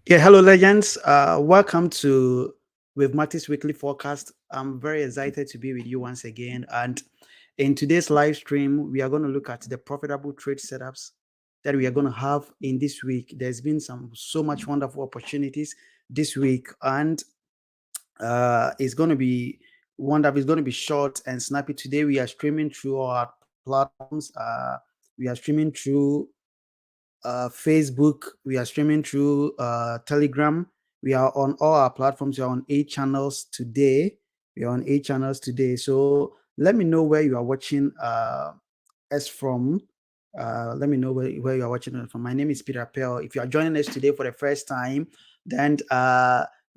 Yeah, hello, legends. Welcome to Wavematics Weekly Forecast. I'm very excited to be with you once again. And in today's live stream, we are going to look at the profitable trade setups that we are going to have in this week. There's been so much wonderful opportunities this week, and it's going to be wonderful. It's going to be short and snappy. Today, we are streaming through our platforms. We are streaming through Facebook. We are streaming through Telegram. We are on all our platforms. We are on 8 channels today. We are on 8 channels today. So let me know where you are watching us from. Let me know where you are watching us from. My name is Peter Pell. If you are joining us today for the first time, then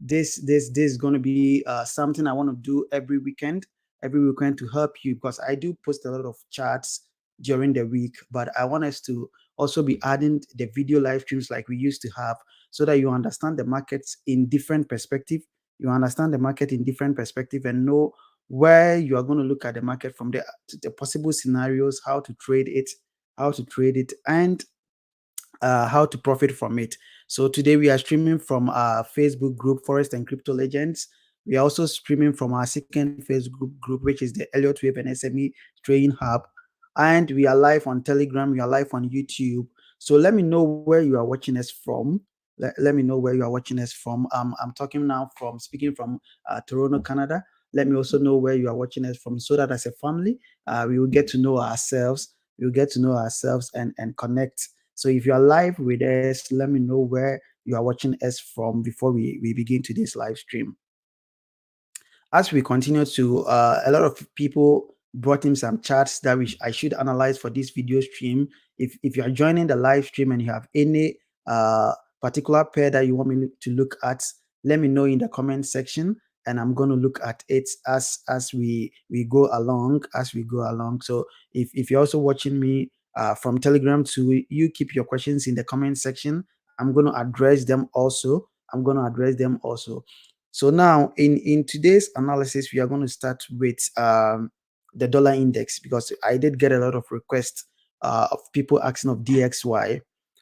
this is going to be something I want to do every weekend to help you, because I do post a lot of charts during the week, but I want us to also be adding the video live streams like we used to have, so that you understand the markets in different perspective. You understand the market in different perspective and know where you are going to look at the market from the possible scenarios, how to trade it, and how to profit from it. So today we are streaming from our Facebook group, Forest and Crypto Legends. We are also streaming from our second Facebook group, which is the Elliott Wave and SME Trading Hub. And we are live on Telegram. We are live on YouTube. So let me know where you are watching us from. Let me know where you are watching us from. I'm speaking from Toronto, Canada. Let me also know where you are watching us from, so that as a family, we will get to know ourselves. We will get to know ourselves and connect. So if you are live with us, let me know where you are watching us from before we begin today's live stream. As we continue to, a lot of people brought in some charts that I should analyze for this video stream. If you are joining the live stream and you have any particular pair that you want me to look at, let me know in the comment section, and I'm going to look at it as we go along. So if you're also watching me from Telegram too, you keep your questions in the comment section. I'm going to address them also. So now in today's analysis, we are going to start with the dollar index, because I did get a lot of requests of people asking of DXY.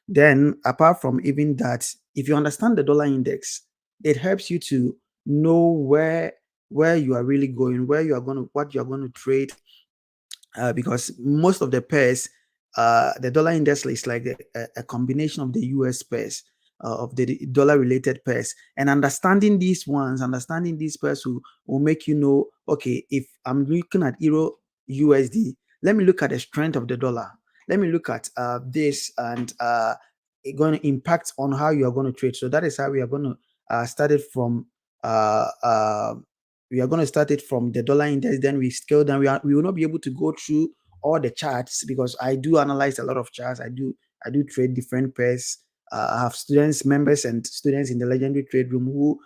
Then apart from even that, if you understand the dollar index, it helps you to know where you are really going, what you are going to trade, because most of the pairs, the dollar index is like a combination of the US pairs, of the dollar related pairs, and understanding these pairs will make you know, okay, if I'm looking at Euro USD, let me look at the strength of the dollar. Let me look at this, and it's going to impact on how you are going to trade. So that is how we are going to start it from. We are going to start it from the dollar index, then we scale down. We will not be able to go through all the charts, because I do analyze a lot of charts. I do trade different pairs. I have members and students in the legendary trade room who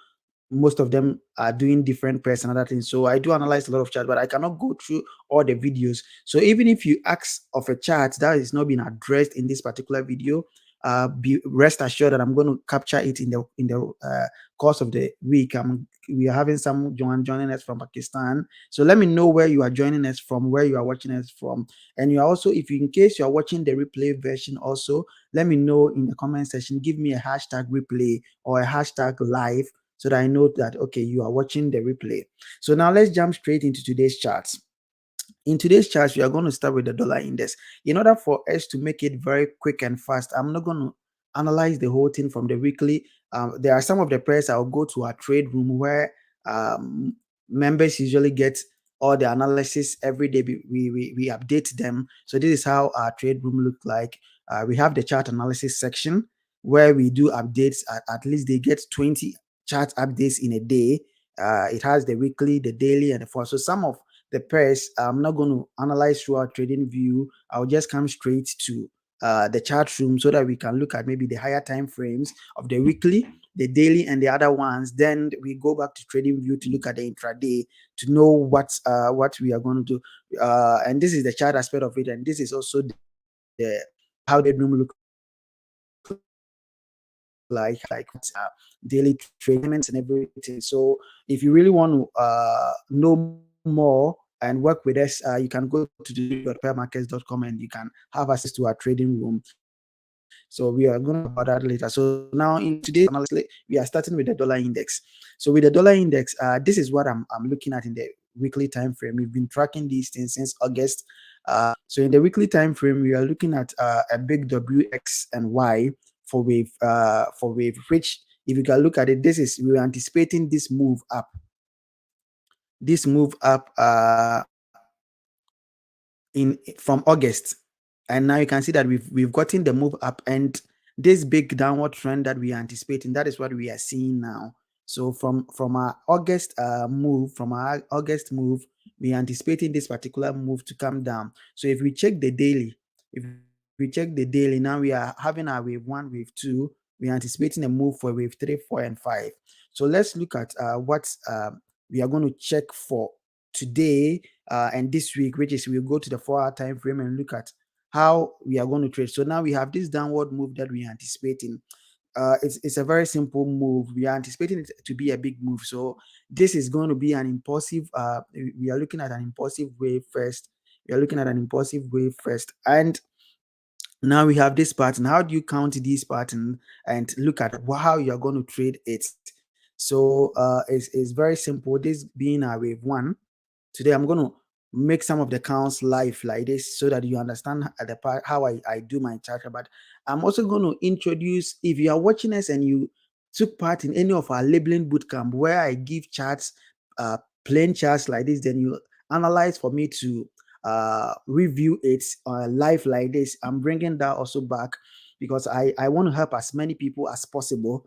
most of them are doing different pairs and other things. So I do analyze a lot of charts, but I cannot go through all the videos. So even if you ask of a chart that is not being addressed in this particular video, rest assured that I'm going to capture it in the course of the week. We are having some joining us from Pakistan. So let me know where you are joining us from, where you are watching us from. And you are also, if you, in case you are watching the replay version also, let me know in the comment section. Give me a hashtag replay or a hashtag live, so that I know that, okay, you are watching the replay. So now let's jump straight into today's charts. In today's charts, we are going to start with the dollar index. In order for us to make it very quick and fast, I'm not going to analyze the whole thing from the weekly. There are some of the pairs I'll go to our trade room, where members usually get all the analysis every day. We update them. So this is how our trade room look like. We have the chart analysis section, where we do updates. At least they get 20 chart updates in a day. It has the weekly, the daily, and the four. So some of the pairs I'm not going to analyze through our trading view. I'll just come straight to the chart room, so that we can look at maybe the higher time frames of the weekly, the daily, and the other ones. Then we go back to trading view to look at the intraday, to know what we are going to do. And this is the chart aspect of it, and this is also the how the room look like daily treatments and everything. So if you really want to know more and work with us, you can go to www.pairmarkets.com and you can have access to our trading room. So we are going to talk about that later. So now in today's analysis, we are starting with the dollar index. So with the dollar index, this is what I'm looking at in the weekly time frame. We've been tracking these things since August. So in the weekly time frame, we are looking at a big W, X, and Y for wave, which if you can look at it, we're anticipating this move up. This move up in from August, and now you can see that we've gotten the move up, and this big downward trend that we are anticipating, that is what we are seeing now. So from our August move, we are anticipating this particular move to come down. So if we check the daily, now we are having our wave 1, wave 2. We are anticipating a move for wave 3, 4, and 5. So let's look at what we are going to check for today and this week, which is we'll go to the 4-hour time frame and look at how we are going to trade. So now we have this downward move that we are anticipating. It's a very simple move. We are anticipating it to be a big move. So this is going to be an impulsive. We are looking at an impulsive wave first. And now we have this pattern. How do you count this pattern and look at how you are going to trade it? So it's very simple. This being our wave 1. Today, I'm going to make some of the counts live like this so that you understand the part how I do my chart. But I'm also going to introduce, if you are watching us and you took part in any of our labeling bootcamp where I give charts, plain charts like this, then you analyze for me to review it live like this. I'm bringing that also back because I want to help as many people as possible,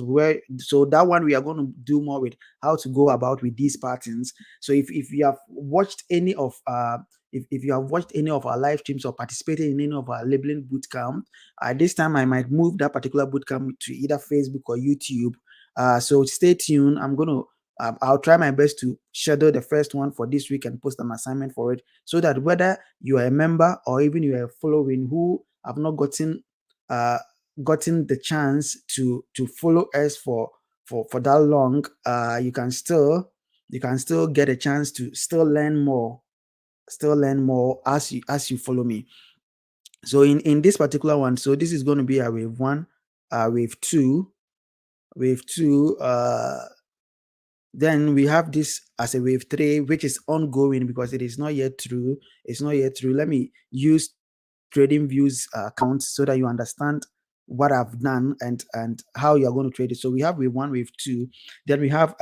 where so that one we are going to do more with how to go about with these patterns. So if you have watched any of if you have watched any of our live streams or participated in any of our labeling bootcamp, this time I might move that particular bootcamp to either Facebook or YouTube. So stay tuned. I'll try my best to schedule the first one for this week and post an assignment for it, so that whether you are a member or even you are following who have not gotten the chance to follow us for that long, you can still get a chance to still learn more as you follow me. So in this particular one, so this is going to be a wave 1, wave 2, then we have this as a wave 3, which is ongoing because it is not yet through. Let me use TradingView's account so that you understand what I've done and how you're going to trade it. So we have wave 1, wave 2, then we have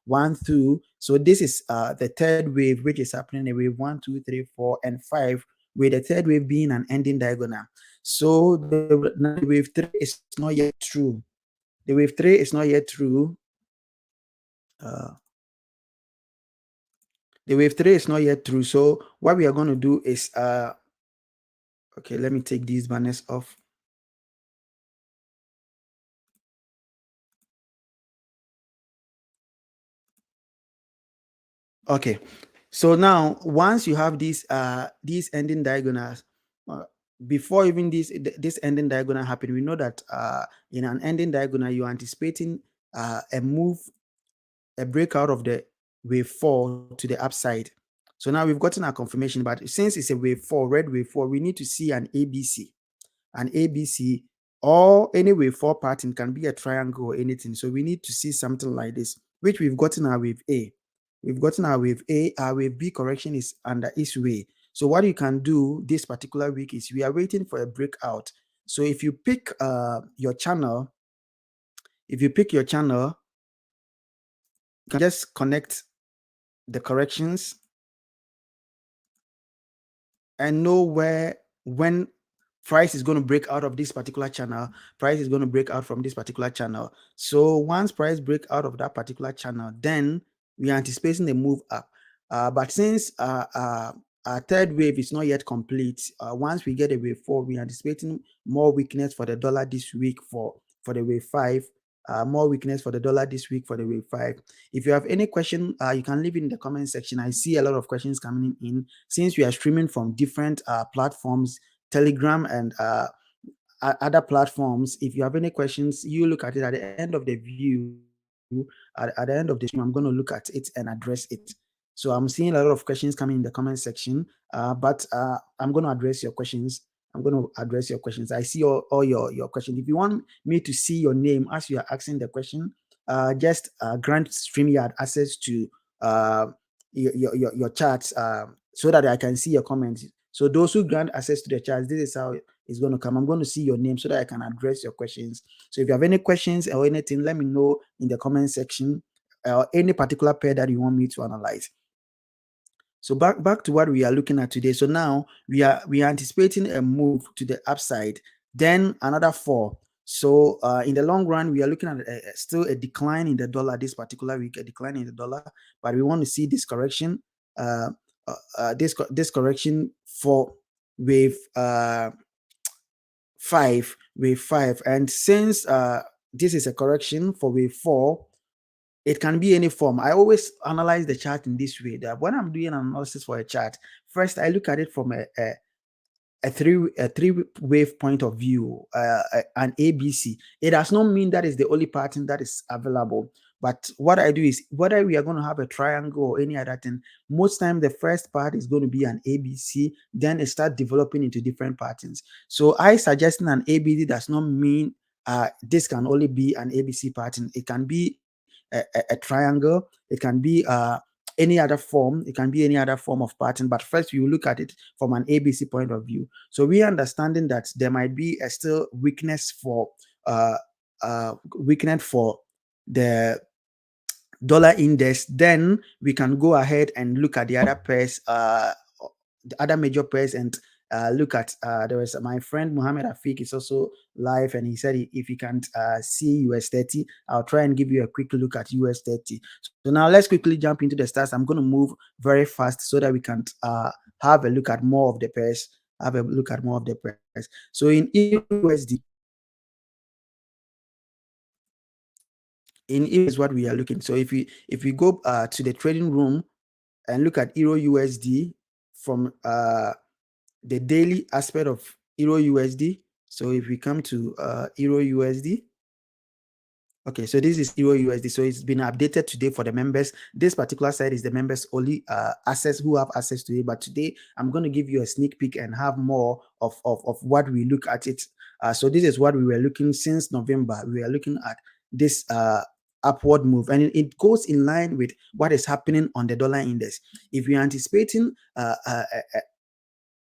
1 through. So this is the third wave, which is happening in wave 1, 2, 3, 4, and 5, with the third wave being an ending diagonal. So the wave 3 is not yet true. The wave 3 is not yet true. The wave 3 is not yet through. So what we are going to do is okay, let me take these banners off. Okay, so now once you have these ending diagonals, before even this ending diagonal happen, we know that in an ending diagonal you're anticipating a move, a breakout of the wave 4 to the upside. So now we've gotten our confirmation, but since it's a wave 4, red wave 4, we need to see an ABC. An ABC or any wave 4 pattern, can be a triangle or anything. So we need to see something like this, which we've gotten our wave A. Our wave B correction is under each way. So what you can do this particular week is we are waiting for a breakout. So if you pick your channel, you can just connect the corrections and know when price is going to break out of this particular channel, price is going to break out from this particular channel. So once price break out of that particular channel, then we are anticipating the move up. But since our third wave is not yet complete, once we get a wave 4, we are anticipating more weakness for the dollar this week for the wave 5. More weakness for the dollar this week for the wave 5. If you have any question, you can leave it in the comment section. I see a lot of questions coming in since we are streaming from different platforms, Telegram and other platforms. If you have any questions, you look at it at the end of the view. At the end of the stream, I'm going to look at it and address it. So I'm seeing a lot of questions coming in the comment section, but I'm going to address your questions. I'm going to address your questions. I see all your questions. If you want me to see your name as you are asking the question, just grant StreamYard access to your chats so that I can see your comments. So those who grant access to the chats, this is how it's going to come. I'm going to see your name so that I can address your questions. So if you have any questions or anything, let me know in the comment section, or any particular pair that you want me to analyze. So back to what we are looking at today. So now we are anticipating a move to the upside, then another fall. So in the long run, we are looking at still a decline in the dollar this particular week, a decline in the dollar, but we want to see this correction, this correction for wave wave five, and since this is a correction for wave 4, it can be any form. I always analyze the chart in this way, that when I'm doing an analysis for a chart, first I look at it from a three wave point of view, an ABC. It does not mean that is the only pattern that is available. But what I do is, whether we are going to have a triangle or any other thing, most time the first part is going to be an ABC, then it start developing into different patterns. So I suggesting an ABC does not mean this can only be an ABC pattern. It can be a triangle. It can be any other form. It can be any other form of pattern. But first, you look at it from an ABC point of view. So we are understanding that there might be a still weakness for the dollar index. Then we can go ahead and look at the other pairs, the other major pairs, and look at there was my friend Muhammad Afik is also live, and he said if you can't see US 30, I'll try and give you a quick look at US 30. So now let's quickly jump into the stars. I'm going to move very fast so that we can have a look at more of the pairs. So in USD, is what we are looking. So if we go to the trading room and look at Euro USD from the daily aspect of Euro USD. So if we come to Euro USD, okay, so this is Euro USD. So it's been updated today for the members. This particular side is the members only access, who have access to it. But today I'm going to give you a sneak peek and have more of what we look at it. So this is what we were looking since November. We are looking at this upward move, and it goes in line with what is happening on the dollar index. If we are anticipating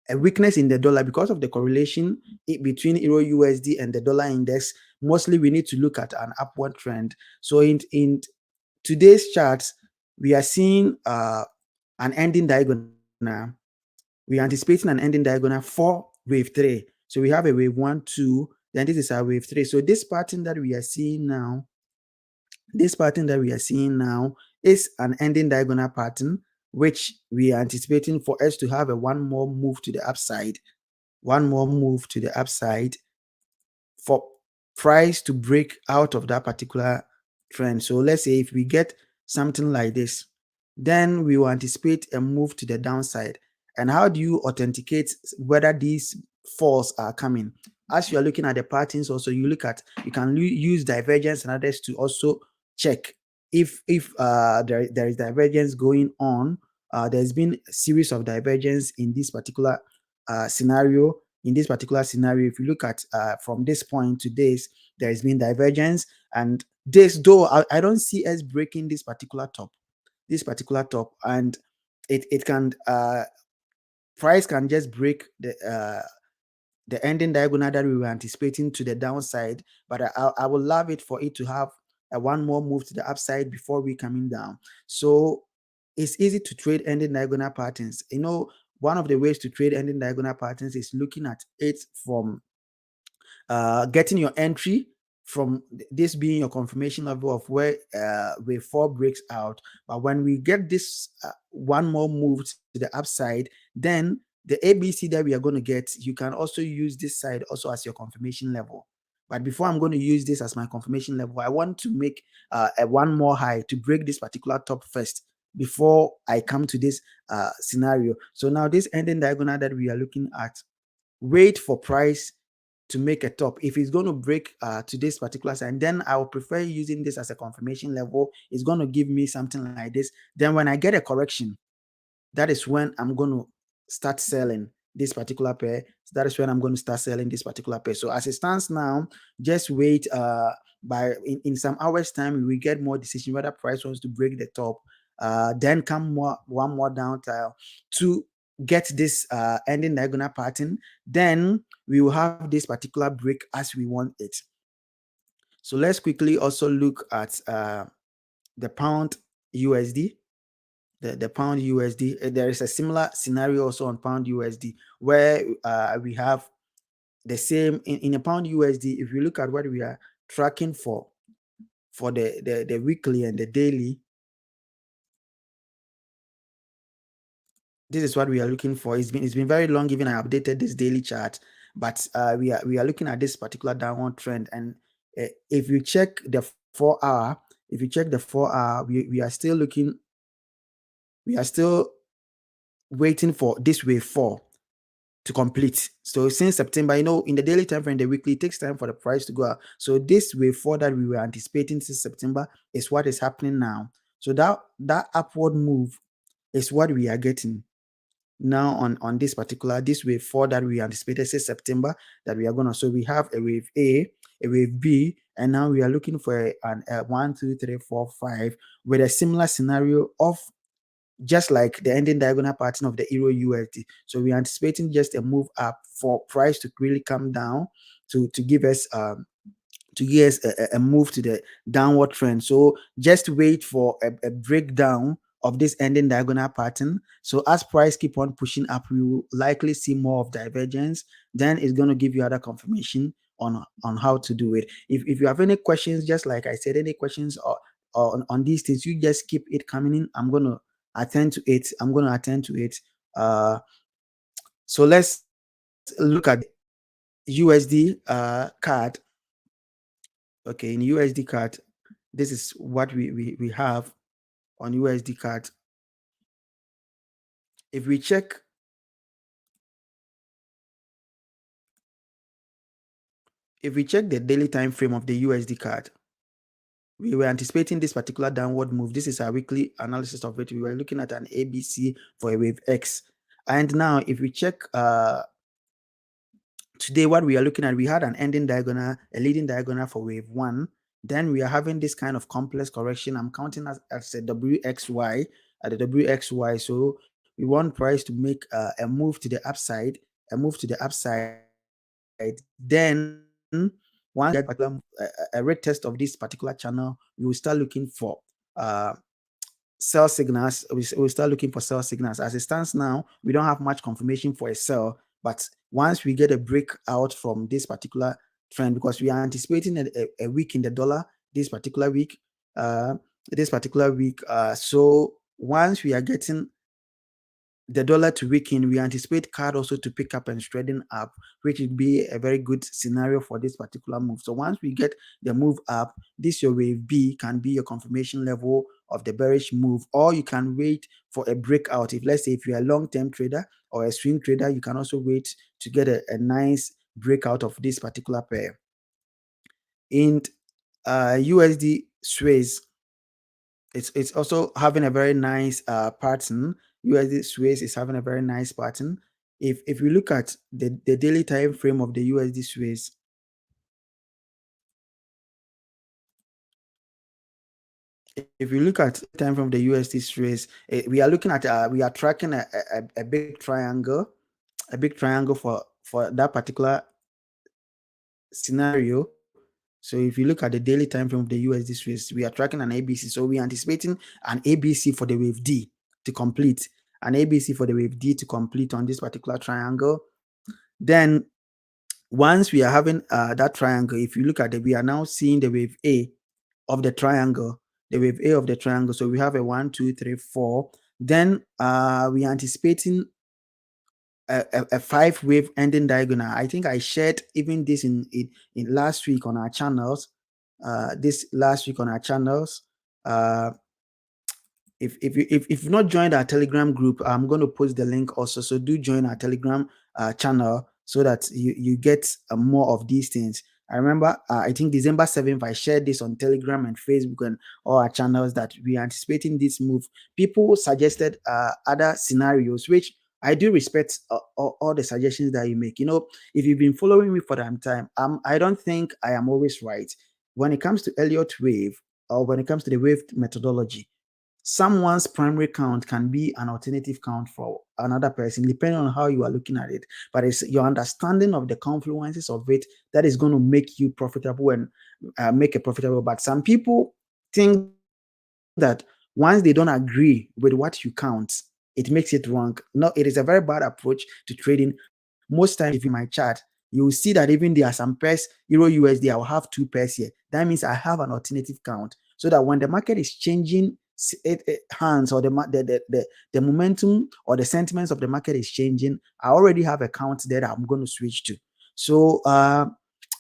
a weakness in the dollar because of the correlation between Euro USD and the dollar index, mostly we need to look at an upward trend. So in today's charts, we are seeing an ending diagonal. We are anticipating an ending diagonal for wave 3. So we have a wave 1, 2, then this is our wave 3. So this pattern that we are seeing now, is an ending diagonal pattern, which we are anticipating for us to have one more move to the upside, for price to break out of that particular trend. So let's say if we get something like this, then we will anticipate a move to the downside. And how do you authenticate whether these falls are coming? As you are looking at the patterns, also you can use divergence and others to also check if there is divergence going on. There's been a series of divergence in this particular scenario. If you look at from this point to this, there has been divergence, and this, though I don't see us breaking this particular top, and it can price can just break the ending diagonal that we were anticipating to the downside, but I would love it for it to have one more move to the upside before we coming down. So it's easy to trade ending diagonal patterns. One of the ways to trade ending diagonal patterns is looking at it from getting your entry from this being your confirmation level of where wave 4 breaks out. But when we get this one more move to the upside, then the ABC that we are going to get, you can also use this side also as your confirmation level. But before I'm going to use this as my confirmation level, I want to make a one more high to break this particular top first before I come to this scenario. So now this ending diagonal that we are looking at, wait for price to make a top. If it's going to break to this particular side, then I will prefer using this as a confirmation level. It's going to give me something like this. Then when I get a correction, that is when I'm going to start selling. this particular pair. So that is when I'm going to start selling this particular pair. So as it stands now, just wait. By in some hours time, we will get more decision whether price wants to break the top. Then come one more down to get this ending diagonal pattern. Then we will have this particular break as we want it. So let's quickly also look at the pound USD. The pound USD. There is a similar scenario also on pound USD where we have the same in a pound USD. If you look at what we are tracking for the weekly and the daily, this is what we are looking for. It's been very long even I updated this daily chart, but we are looking at this particular downward trend. And if you check the 4 hour, we are still looking, we are still waiting for this wave 4 to complete. So since September, in the daily time frame, the weekly, it takes time for the price to go up. So this wave 4 that we were anticipating since September is what is happening now. So that upward move is what we are getting now on this wave 4 that we anticipated since September, that we are gonna. So we have a wave A, a wave B, and now we are looking for a 1, 2, 3, 4, 5 with a similar scenario of just like the ending diagonal pattern of the Euro USD. So we're anticipating just a move up for price to really come down to give us a move to the downward trend. So just wait for a breakdown of this ending diagonal pattern. So as price keep on pushing up, we will likely see more of divergence. Then it's going to give you other confirmation on how to do it. If you have any questions, just like I said, any questions or on these things, you just keep it coming in. I'm going to attend to it. So let's look at USD card. Okay, in USD card, this is what we have on USD card. If we check the daily time frame of the USD card, we were anticipating this particular downward move. This is our weekly analysis of it. We were looking at an ABC for a wave X. And now if we check today, what we are looking at, we had an ending diagonal, a leading diagonal for wave 1. Then we are having this kind of complex correction. I'm counting as a WXY at the WXY. So we want price to make a move to the upside, Then once we get a red test of this particular channel, we will start looking for sell signals. We'll start looking for sell signals. As it stands now, we don't have much confirmation for a sell, but once we get a breakout from this particular trend, because we are anticipating a week in the dollar this particular week, so once we are getting the dollar to weaken, we anticipate CAD also to pick up and strengthen up, which would be a very good scenario for this particular move. So once we get the move up, this your wave B can be your confirmation level of the bearish move, or you can wait for a breakout. If you're a long-term trader or a swing trader, you can also wait to get a nice breakout of this particular pair. In USD Swiss, it's also having a very nice pattern. USD Swiss is having a very nice pattern. If we look at the daily time frame of the USD Swiss, if you look at the time from the USD Swiss, we are looking at we are tracking a big triangle, for that particular scenario. So if you look at the daily time frame of the USD Swiss, we are tracking an ABC. So we are anticipating an ABC for the wave D to complete, on this particular triangle. Then once we are having that triangle, if you look at it, we are now seeing the wave A of the triangle, So we have a 1, 2, 3, 4. Then we are anticipating a 5 wave ending diagonal. I think I shared even this in last week on our channels. If you've not joined our Telegram group, I'm going to post the link also. So do join our Telegram channel so that you get more of these things. I remember, I think December 7th, I shared this on Telegram and Facebook and all our channels that we are anticipating this move. People suggested other scenarios, which I do respect all the suggestions that you make. If you've been following me for some time, I don't think I am always right when it comes to Elliott wave, or when it comes to the wave methodology. Someone's primary count can be an alternative count for another person, depending on how you are looking at it. But it's your understanding of the confluences of it that is going to make you profitable and make it profitable. But some people think that once they don't agree with what you count, it makes it wrong. No, it is a very bad approach to trading. Most times, if you my chart, you will see that even there are some pairs, Euro USD, I will have two pairs here. That means I have an alternative count, so that when the market is changing hands, or the momentum or the sentiments of the market is changing, I already have a count there that I'm going to switch to. So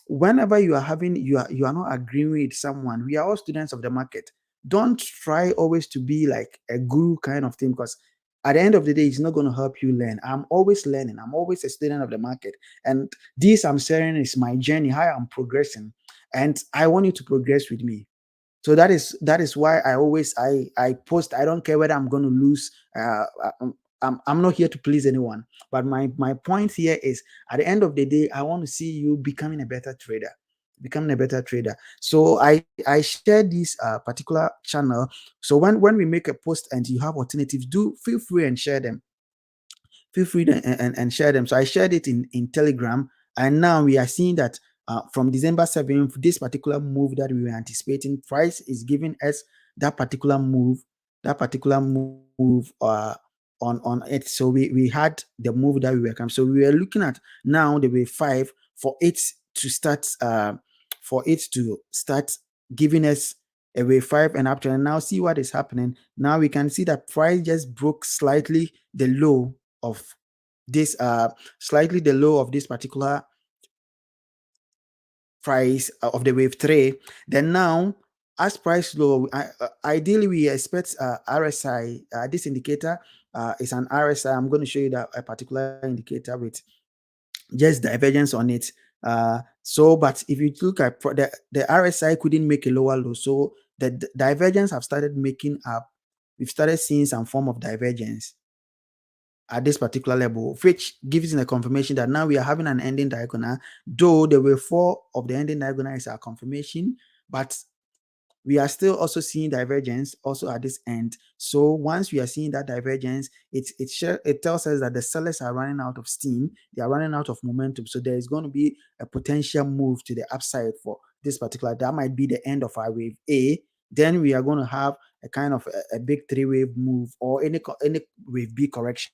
whenever you are not agreeing with someone, we are all students of the market. Don't try always to be like a guru kind of thing, because at the end of the day, it's not going to help you learn. I'm always learning. I'm always a student of the market. And this I'm sharing is my journey, how I'm progressing. And I want you to progress with me. So that is why I always I post. I don't care whether I'm going to lose. I'm not here to please anyone. But my point here is, at the end of the day, I want to see you becoming a better trader. Becoming a better trader. So I share this particular channel. So when we make a post and you have alternatives, do feel free and share them. Feel free and share them. So I shared it in Telegram, and now we are seeing that from December 7th, this particular move that we were anticipating, price is giving us that particular move on it. So we had the move that we were coming. So we were looking at now the wave 5 for it to start giving us a wave 5 and up to, and now see what is happening. Now we can see that price just broke slightly the low of this particular price of the wave 3. Then now, as price low, ideally we expect RSI. This indicator is an RSI. I'm going to show you that a particular indicator with just divergence on it. But if you look at the RSI couldn't make a lower low, so the divergence have started making up. We've started seeing some form of divergence at this particular level, which gives us a confirmation that now we are having an ending diagonal, though the wave 4 of the ending diagonal is our confirmation, but we are still also seeing divergence also at this end. So once we are seeing that divergence, it tells us that the sellers are running out of steam, they are running out of momentum. So there is going to be a potential move to the upside for this particular. That might be the end of our wave A. Then we are going to have a kind of a big 3-wave move, or any wave B correction.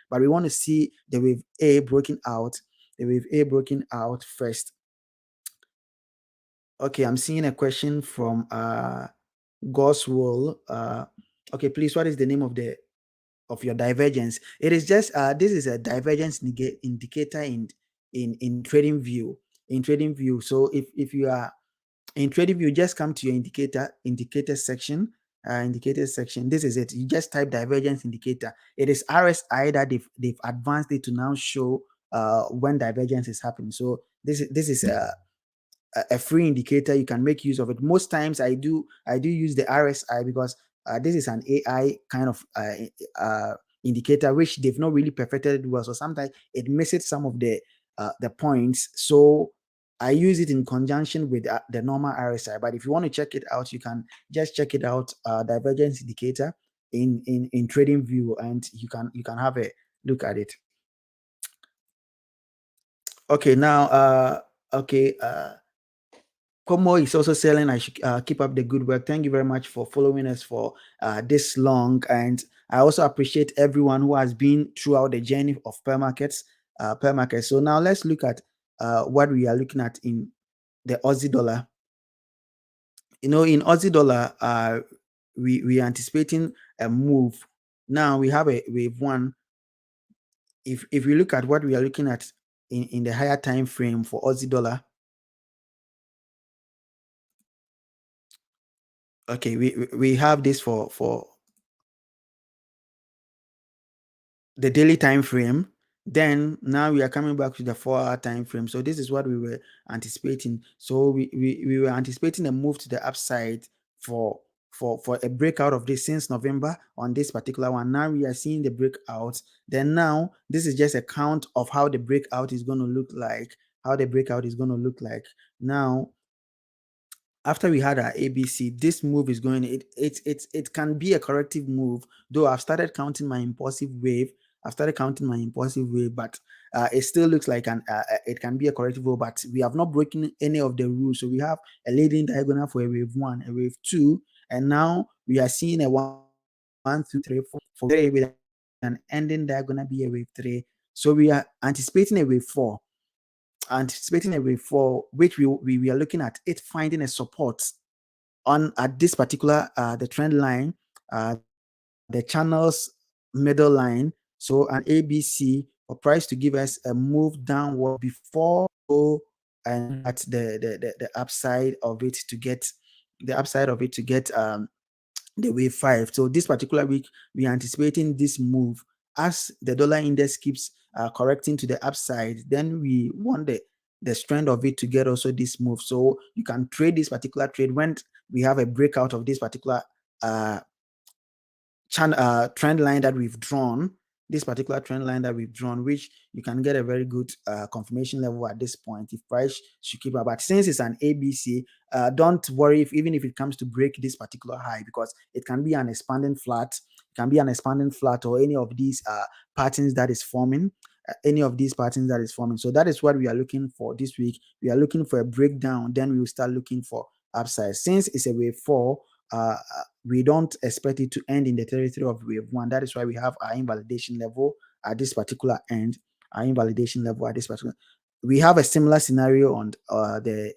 But we want to see the wave A breaking out, first. Okay, I'm seeing a question from Goswell. Okay, please, what is the name of your divergence? It is just this is a divergence indicator in trading view. So if you are in trading view, just come to your indicator section. This is it. You just type divergence indicator. It is RSI that they've advanced it to now show when divergence is happening. So this is a free indicator. You can make use of it. Most times I do use the RSI, because this is an AI kind of indicator, which they've not really perfected well. So sometimes it misses some of the points. So I use it in conjunction with the normal RSI. But if you want to check it out, you can just check it out, divergence indicator in trading view, and you can have a look at it. Okay, now Como is also selling. I should keep up the good work. Thank you very much for following us for this long. And I also appreciate everyone who has been throughout the journey of permarkets. So now let's look at what we are looking at in the Aussie dollar. In Aussie dollar, we are anticipating a move. Now we have a wave 1. If we look at what we are looking at in the higher time frame for Aussie dollar, okay, we have this for the daily time frame. Then now we are coming back to the 4-hour time frame. So this is what we were anticipating. So we were anticipating a move to the upside for for a breakout of this since November on this particular one. Now we are seeing the breakout. Then now this is just a count of how the breakout is going to look like. How the breakout is going to look like. Now, after we had our ABC, this move is going. It can be a corrective move. Though I've started counting my impulsive wave. I've started counting my impulsive wave, but it still looks like it can be a corrective wave. But we have not broken any of the rules. So we have a leading diagonal for a wave one, a wave two, and now we are seeing a one, two, three, four, for three with an ending diagonal be a wave three. So we are anticipating a wave four. Anticipating a wave four, which we are looking at it finding a support on at this particular the trend line, the channel's middle line. So an ABC for price to give us a move downward before go and at the upside of it to get the wave five. So this particular week, we are anticipating this move as the dollar index keeps correcting to the upside. Then we want the strength of it to get also this move. So you can trade this particular trade when we have a breakout of this particular trend line that we've drawn. This particular trend line that we've drawn, which you can get a very good confirmation level at this point if price should keep up. But since it's an ABC, don't worry even if it comes to break this particular high, because it can be an expanding flat, or any of these patterns that is forming. So that is what we are looking for this week. We are looking for a breakdown, then we will start looking for upside. Since it's a wave four, we don't expect it to end in the territory of wave one. That is why we have our invalidation level at this particular end. We have a similar scenario on the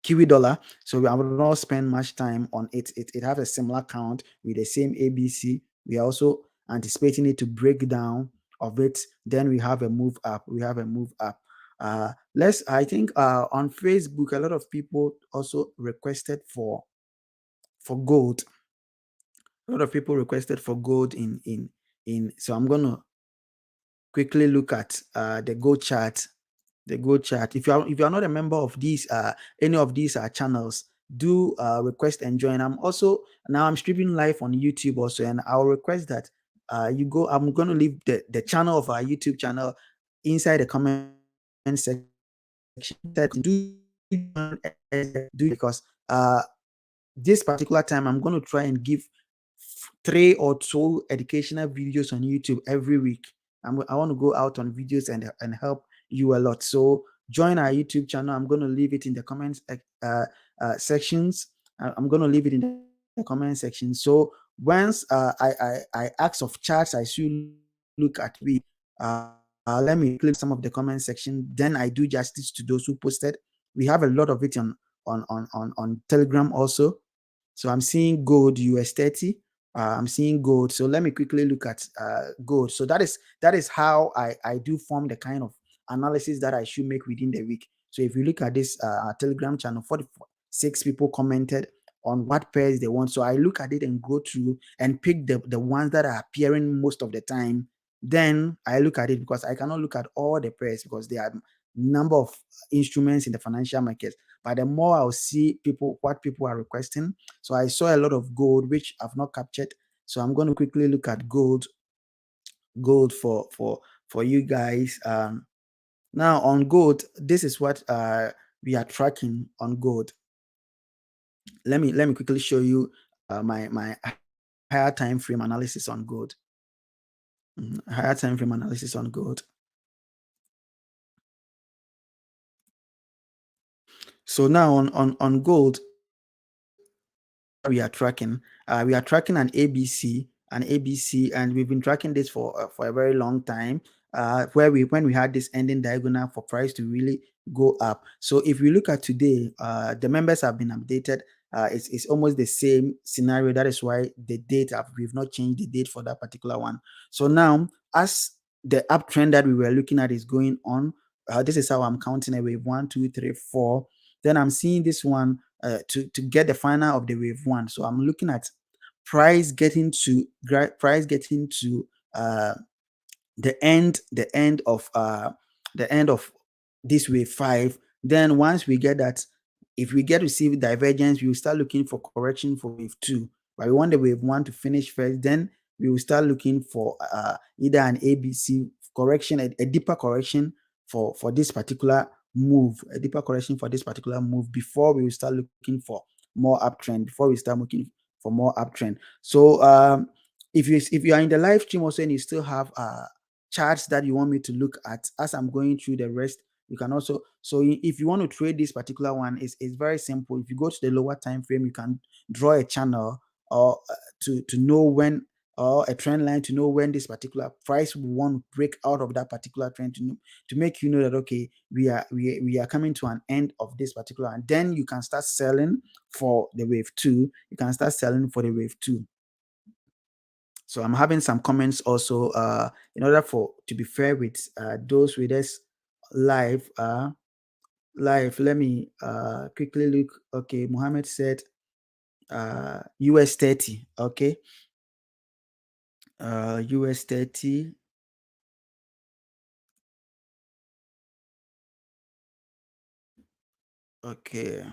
Kiwi dollar, so I will not spend much time on it. It has a similar count with the same ABC. We are also anticipating it to break down of it. Then we have a move up. I think on Facebook, a lot of people also requested for gold. A lot of people requested for gold in. So I'm gonna quickly look at the gold chart. If you are not a member of these any of these channels, do request and join. I'm streaming live on YouTube also, and I'll request that you go. I'm going to leave the channel of our YouTube channel inside the comment section. Do because this particular time I'm going to try and give 3 or 2 educational videos on YouTube every week. I want to go out on videos and help you a lot. So join our YouTube channel. I'm going to leave it in the comments sections. I'm going to leave it in the comment section. So once I ask of charts, I should look at let me click some of the comment section. Then I do justice to those who posted. We have a lot of it on Telegram also. So I'm seeing gold US 30. I'm seeing gold. So let me quickly look at gold. So that is how I do form the kind of analysis that I should make within the week. So if you look at this Telegram channel, 46 people commented on what pairs they want. So I look at it and go through and pick the ones that are appearing most of the time. Then I look at it because I cannot look at all the pairs because there are number of instruments in the financial markets. But the more I'll see what people are requesting. So I saw a lot of gold, which I've not captured. So I'm going to quickly look at gold for you guys. Now on gold, this is what we are tracking on gold. Let me quickly show you my higher time frame analysis on gold. Higher time frame analysis on gold. So now on gold, we are tracking an ABC, and we've been tracking this for a very long time. When we had this ending diagonal for price to really go up. So if we look at today, the members have been updated. It's almost the same scenario. That is why the date we've not changed the date for that particular one. So now, as the uptrend that we were looking at is going on, this is how I'm counting a wave 1, 2, 3, 4. Then I'm seeing this one to get the final of the wave one. So I'm looking at price getting to the end of this wave 5. Then once we get that, if we get to see divergence, we will start looking for correction for wave 2. But we want the wave 1 to finish first. Then we will start looking for either an ABC correction, a deeper correction for this particular move, a deeper correction for this particular move before we will start looking for more uptrend, before we start looking for more uptrend. So if you are in the live stream also and you still have charts that you want me to look at as I'm going through the rest, you can also, so if you want to trade this particular one, it's very simple. If you go to the lower time frame, you can draw a channel or to know when, or a trend line to know when this particular price will want to break out of that particular trend, to make you know that okay, we are coming to an end of this particular, and then you can start selling for the wave 2. You can start selling for the wave 2. So I'm having some comments also in order for to be fair with those with us live. Let me quickly look. Okay, Muhammad said US 30. Okay, US 30. Okay,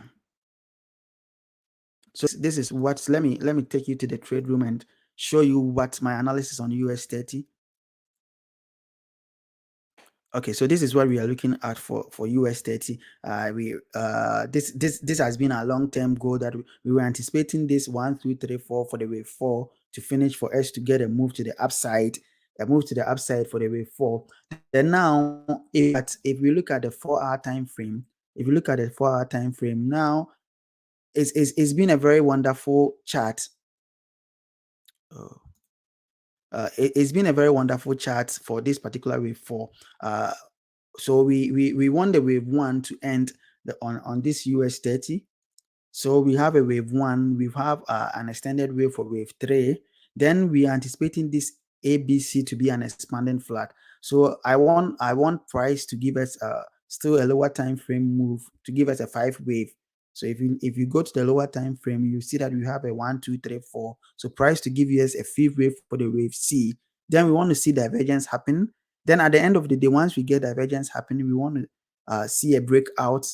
so this is what, let me take you to the trade room and show you what my analysis on US 30. Okay, so this is what we are looking at for US 30. This has been a long-term goal that we were anticipating this 1, 2, 3, 4 for the wave 4 to finish, for us to get a move to the upside, for the wave 4. Then now, if we look at the 4-hour time frame, now it's been a very wonderful chart. It's been a very wonderful chart for this particular wave 4. So we want the wave 1 to end on this US 30. So we have a wave 1, we have an extended wave for wave 3. Then we are anticipating this ABC to be an expanding flat. So I want price to give us still a lower time frame move, to give us a 5 wave. So if you go to the lower time frame, you see that we have a 1, 2, 3, 4. So price to give us a 5th wave for the wave C. Then we want to see divergence happen. Then at the end of the day, once we get divergence happening, we want to see a breakout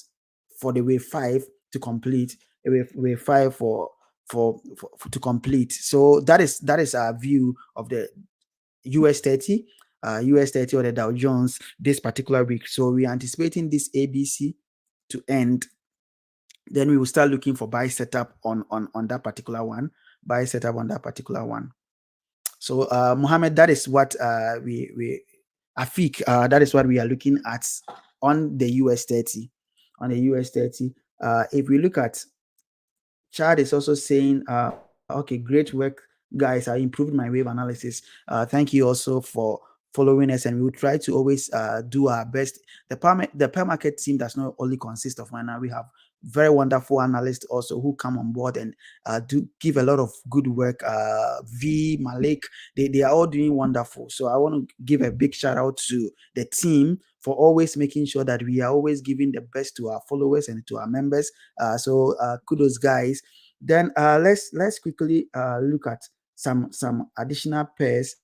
for the wave 5 to complete, wave 5 to complete. So that is our view of the US 30, US 30 or the Dow Jones this particular week. So we are anticipating this ABC to end. Then we will start looking for buy setup on that particular one. Buy setup on that particular one. So Mohammed, that is what Afik, that is what we are looking at on the US 30. On the US 30. If we look at Chad is also saying, okay, great work, guys. I improved my wave analysis. Thank you also for following us, and we will try to always do our best. The per market team does not only consist of mine. We have very wonderful analysts also who come on board and do give a lot of good work. V, Malik, they are all doing wonderful. So I want to give a big shout out to the team for always making sure that we are always giving the best to our followers and to our members. So kudos, guys. Then let's quickly look at some additional pairs.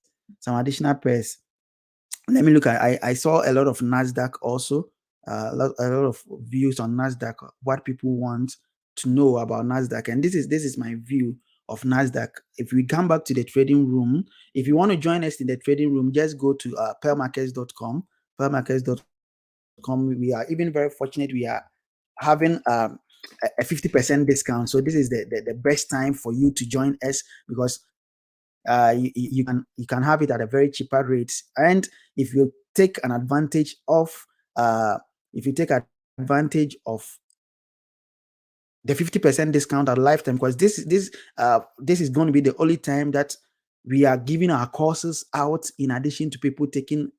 Let me look at. I saw a lot of NASDAQ also. A lot of views on NASDAQ. What people want to know about NASDAQ, and this is my view of NASDAQ. If we come back to the trading room, if you want to join us in the trading room, just go to pearlmarkets.com. Pearlmarkets.com. We are even very fortunate. We are having a 50% discount. So this is the best time for you to join us, because you can have it at a very cheaper rate. And if you take an advantage of the 50% discount at lifetime, because this is going to be the only time that we are giving our courses out in addition to people taking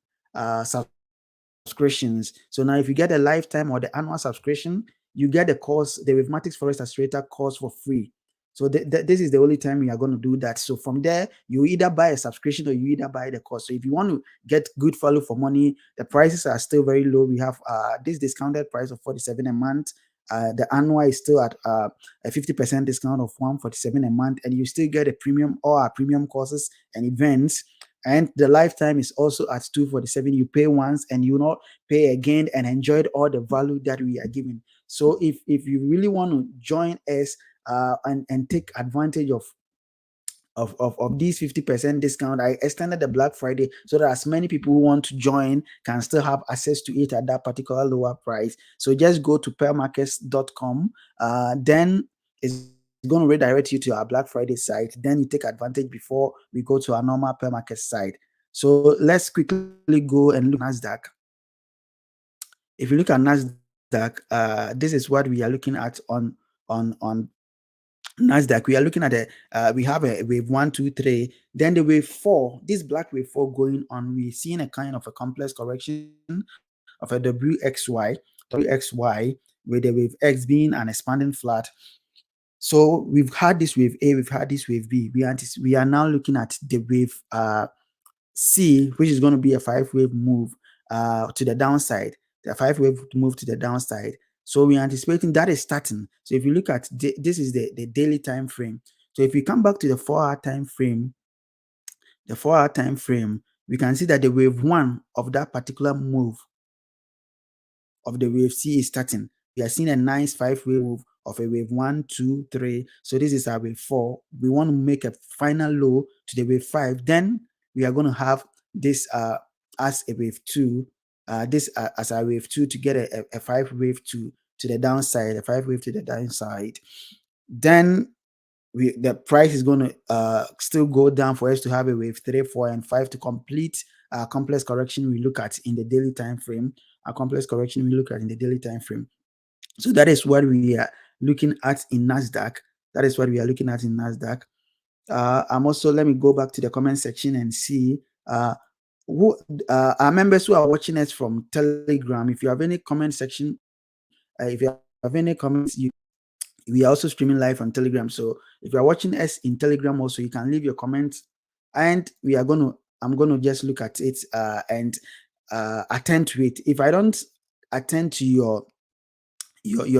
subscriptions. So now if you get a lifetime or the annual subscription, you get the course, the Wavematics Forex Accelerator course, for free. So this is the only time we are going to do that. So from there, you either buy a subscription or you either buy the course. So if you want to get good value for money, the prices are still very low. We have this discounted price of $47 a month. The annual is still at a 50% discount of $147 a month, and you still get a premium, all our premium courses and events. And the lifetime is also at $247. You pay once and you not pay again, and enjoyed all the value that we are giving. So if you really want to join us and take advantage of these 50% discount, I extended the Black Friday so that as many people who want to join can still have access to it at that particular lower price. So just go to pearlmarkets.com. Then it's going to redirect you to our Black Friday site. Then you take advantage before we go to our normal Pearl Market site. So let's quickly go and look at NASDAQ. If you look at NASDAQ, this is what we are looking at on NASDAQ. We are looking at we have a wave 1, 2, 3, then the wave 4, this black wave 4 going on. We're seeing a kind of a complex correction of a WXY, with the wave X being an expanding flat. So we've had this wave A, we've had this wave B. We are now looking at the wave C, which is going to be a 5-wave move to the downside. The 5-wave move to the downside. So we're anticipating that is starting. So if you look at this is the daily time frame. So if we come back to the 4-hour time frame, we can see that the wave 1 of that particular move of the wave C is starting. We are seeing a nice 5-wave move of a wave 1, 2, 3. So this is our wave 4. We want to make a final low to the wave 5. Then we are going to have this as a wave 2, this as a wave 2 to get a 5-wave to the downside, a 5-wave to the downside. Then the price is going to still go down for us to have a wave 3, 4, and 5 to complete complex correction we look at in the daily time frame. A complex correction we look at in the daily time frame. So that is what we are looking at in NASDAQ. That is what we are looking at in NASDAQ. I'm also, let me go back to the comment section and see who our members who are watching us from Telegram. If you have any comment section, if you have any comments, we are also streaming live on Telegram. So if you are watching us in Telegram also, you can leave your comments, and I'm going to just look at it and attend to it. If I don't attend to your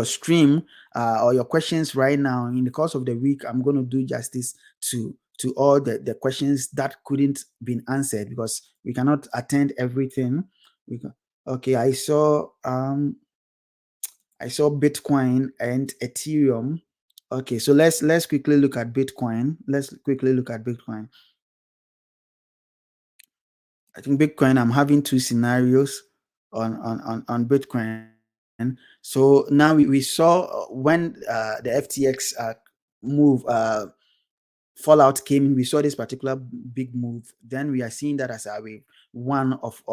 stream or your questions right now, in the course of the week, I'm going to do justice to all the questions that couldn't be answered, because we cannot attend everything. Okay, I saw Bitcoin and Ethereum. Okay, so let's quickly look at Bitcoin. I think Bitcoin, I'm having two scenarios on Bitcoin. So now we saw when the FTX move fallout came in, we saw this particular big move. Then we are seeing that as a wave 1 of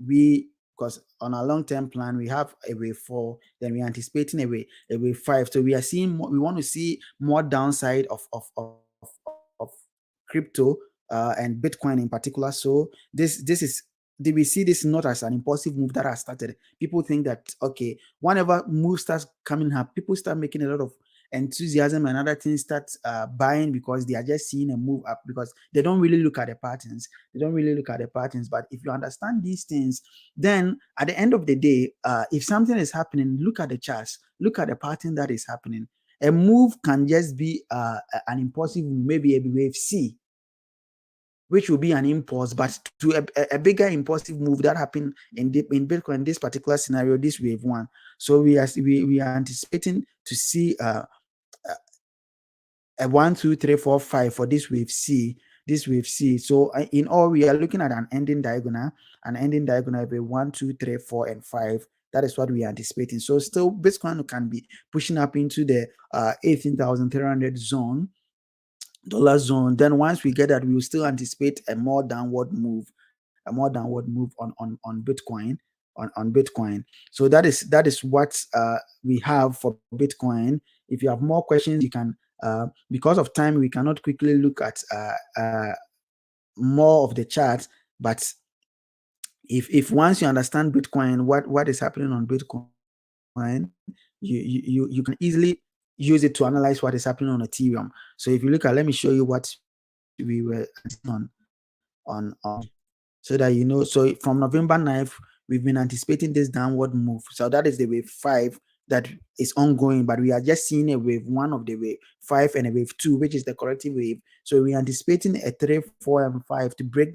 we, because on our long-term plan we have a wave 4, then we're anticipating a wave 5. So we are seeing more, we want to see more downside of crypto and Bitcoin in particular. So this is, did we see this not as an impulsive move that has started? People think that, okay, whenever move starts coming up, people start making a lot of enthusiasm and other things, start buying because they are just seeing a move up, because they don't really look at the patterns. But if you understand these things, then at the end of the day, if something is happening, look at the charts, look at the pattern that is happening. A move can just be an impulsive, maybe a wave C, which will be an impulse, but to a bigger impulsive move that happened in Bitcoin, this particular scenario, this wave 1. So we are anticipating to see a 1, 2, 3, 4, 5 for this wave C. So in all, we are looking at an ending diagonal of a 1, 2, 3, 4, and 5. That is what we are anticipating. So still, Bitcoin can be pushing up into the 18,300 dollar zone. Then once we get that, we will still anticipate a more downward move on Bitcoin, on Bitcoin. So that is what we have for Bitcoin. If you have more questions, you can, because of time, we cannot quickly look at more of the charts. But if once you understand Bitcoin, what is happening on Bitcoin, you can easily use it to analyze what is happening on Ethereum. So if you look at, let me show you what we were on so that you know. So from November 9th, we've been anticipating this downward move. So that is the wave 5 that is ongoing, but we are just seeing a wave 1 of the wave 5 and a wave 2, which is the corrective wave. So we are anticipating a 3, 4, and 5 to break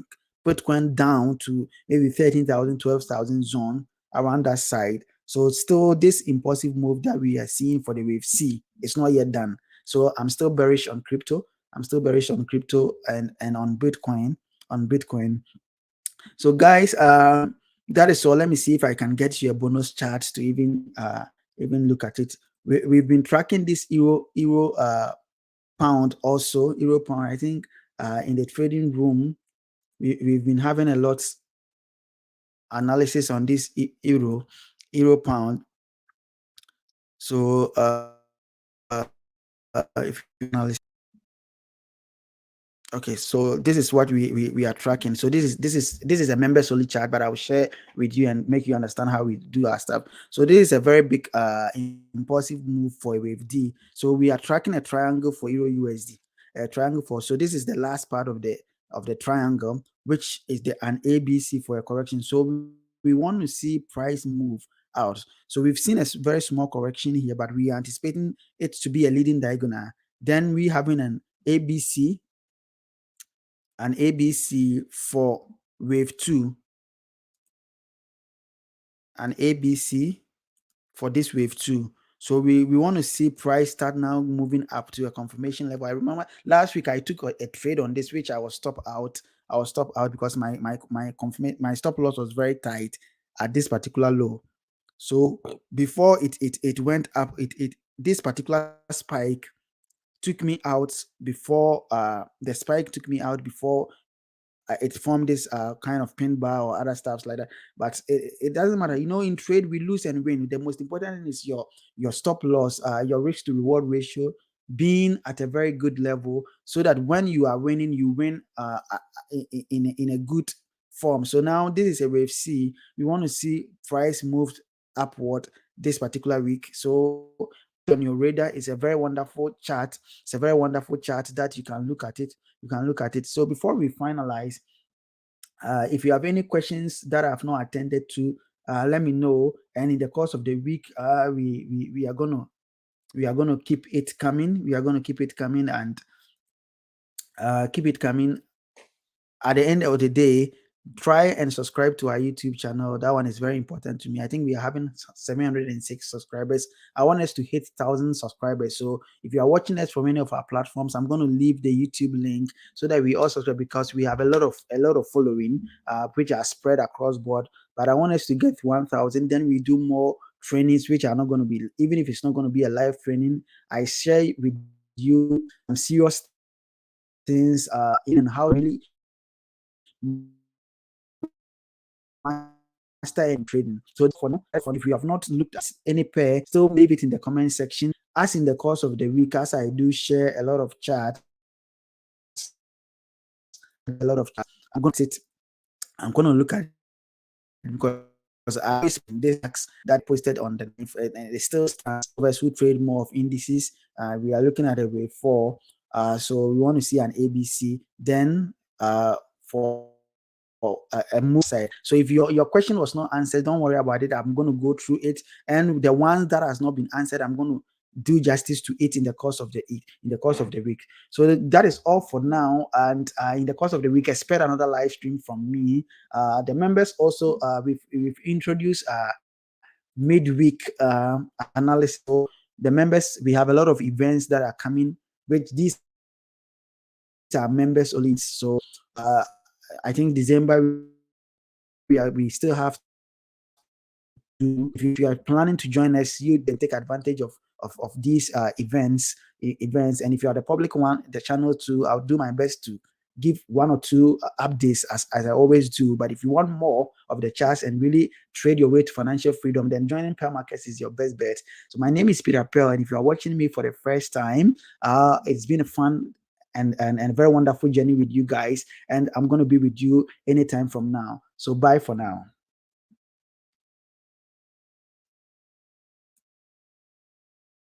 Bitcoin down to maybe 13,000, 12,000 zone around that side. So still this impulsive move that we are seeing for the wave C is not yet done. So I'm still bearish on crypto. I'm still bearish on crypto and on Bitcoin. On Bitcoin. So guys, that is all. Let me see if I can get you a bonus chart to even look at it. We've been tracking this euro pound also, euro pound. I think in the trading room we've been having a lot analysis on this euro pound. So if you analyze, okay, so this is what we are tracking. So this is a members only chart, but I will share with you and make you understand how we do our stuff. So this is a very big impulsive move for a wave D. So we are tracking a triangle for euro USD, a triangle for. So this is the last part of the triangle, which is an ABC for a correction. So we want to see price move out. So we've seen a very small correction here, but we are anticipating it to be a leading diagonal. Then we having ABC an ABC for wave 2, an ABC for this wave 2. So we want to see price start now moving up to a confirmation level. I remember last week I took a trade on this, which I was stop out. I was stop out because my stop loss was very tight at this particular low. So before it went up, it this particular spike took me out before the spike took me out before it formed this kind of pin bar or other stuffs like that. But it doesn't matter. In trade we lose and win. The most important thing is your stop loss, your risk to reward ratio being at a very good level, so that when you are winning, you win in a good form. So now this is a wave C. We want to see price moved upward this particular week. So on your radar is a very wonderful chart. It's a very wonderful chart that you can look at it. So before we finalize, if you have any questions that I have not attended to, let me know. And in the course of the week, we are gonna keep it coming. We are gonna keep it coming and keep it coming. At the end of the day, try and subscribe to our YouTube channel. That one is very important to me. I think we are having 706 subscribers. I want us to hit 1,000 subscribers. So if you are watching us from any of our platforms, I'm going to leave the YouTube link so that we all subscribe, because we have a lot of following, which are spread across board. But I want us to get 1,000. Then we do more trainings, which are not going to be, even if it's not going to be a live training, I share with you some serious things in how really master in trading. So for now, if you have not looked at any pair, still leave it in the comment section. As in the course of the week, as I do share a lot of charts, I'm going to look at it because I this that posted on the and it still stands. Those who trade more of indices, we are looking at a wave 4. So we want to see an ABC. Then for a move side. So if your question was not answered, don't worry about it. I'm going to go through it, and the ones that has not been answered, I'm going to do justice to it in the course of the week. So that is all for now, and in the course of the week, expect another live stream from me. The members also, we've introduced midweek analysis. So the members, we have a lot of events that are coming, which these are members only. So I think December we still have to. If you are planning to join us, you can take advantage of these events. And if you are the public one, the channel too, I'll do my best to give one or two updates as I always do. But if you want more of the charts and really trade your way to financial freedom, then joining Pearl Markets is your best bet. So my name is Peter Pearl, and if you are watching me for the first time, it's been a fun and a very wonderful journey with you guys, and I'm going to be with you anytime from now. So bye for now.